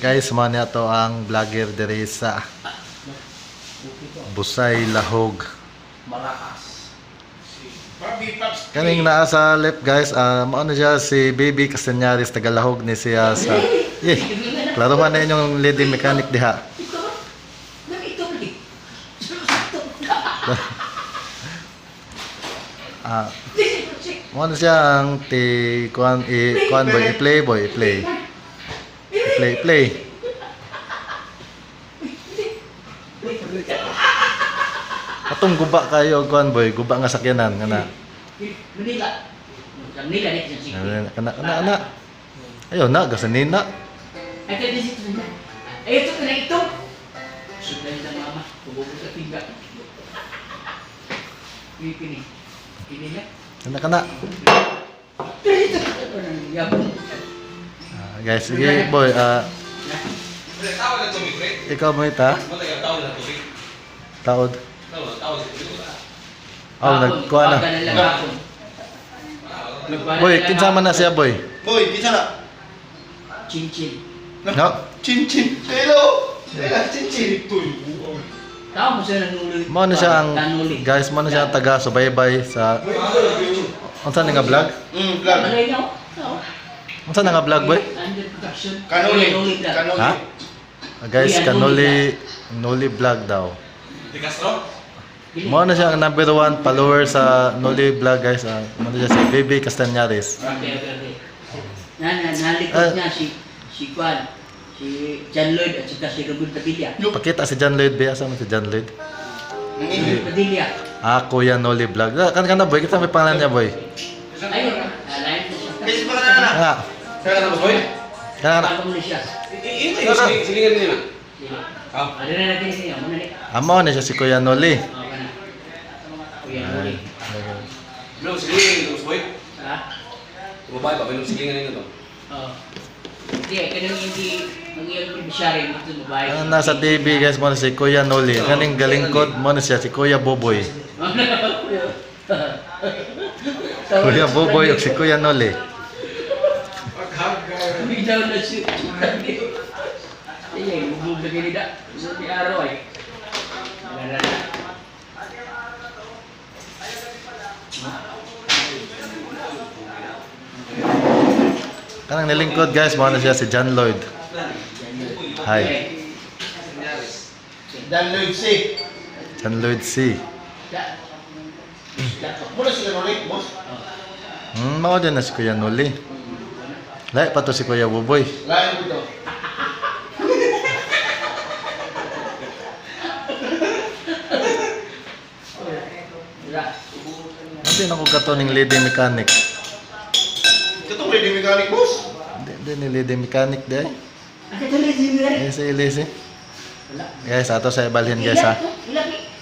Guys, man to ang vlogger diri sa Busay Lahog. Kaning naa sa left guys, mao na siya si Baby Castañares, taga Lahog ni siya sa klaro man na inyong lady mechanic diha. Mo na siya ang kuan boy, i-play boy, i-play. Play. Atong guba kayo kuan boy, guba nga sakyanan kana. Manila. Manila ni kasi. Kana. Ayo na gasanina. Ay kaya dito na. Ay ito na ito. Sudah na mama, tubugo sa tingga. Ini. Ini na. Kana. Guys, sige boy, ikaw mo ita? Taod. Nagkuha na. Boy, kinsa man na siya boy? Boy, kinsa na? Cincin. No? Cincin. Hello. Cincin. Tao mo siya nanuli. Mo na siya ang guys, mo na siya ang taga subaybay sa unsa nga vlog? Vlog. Malay niyo. Unsa nga vlog boy? Under production. Kanuli. Ha? Guys, Noli vlog daw. Di Castro? Mo na siya ang number 1 follower sa Noli vlog guys. Mo na siya si Baby Castañares. Okay. Nalikod niya si Juan, si John Lloyd at saka si Robert Padilla. Pakita si John Lloyd ba? Asa man si John Lloyd? Padilla. Kuya Noli vlog. Kana boy, kita may pangalan niya boy. Ayun, alayin na siya. Kasi pa na. Nga. Kaya na boy? Kana. Ako muna siya. Silingan din na. Ano na natin siya? Muna ni. Amo na siya si Kuya Noli. Kuya Noli. Belum silingan boy? Ha? Babae pa, belum silingan nito. Oo. Hindi, kanang hindi mangyayang probisyari dito babae. Ang nasa TV guys, mo na si Kuya Noli. Kaning galingkod mo na siya si Kuya Boboy. Kuya Boboy ug si Kuya Noli. Bitaw na siya. Iya, bubog lagi ni dak. Di araw ay. Kanang nilingkod guys, mo na siya si John Lloyd. Hi. Dan Lloyd C. John Lloyd C. Mula sila Noli, boss? Mao din na si Kuya Noli. Lahi pa to si Kuya Boboy. Lain ko to. Hindi na ko katoning lady mechanic. Katong ready mechanic, boss? Hindi ni lady mechanic di ay. Ano tuloy si Mira? Easy. Guys, ato sa ibalhin guys ha. Ilaki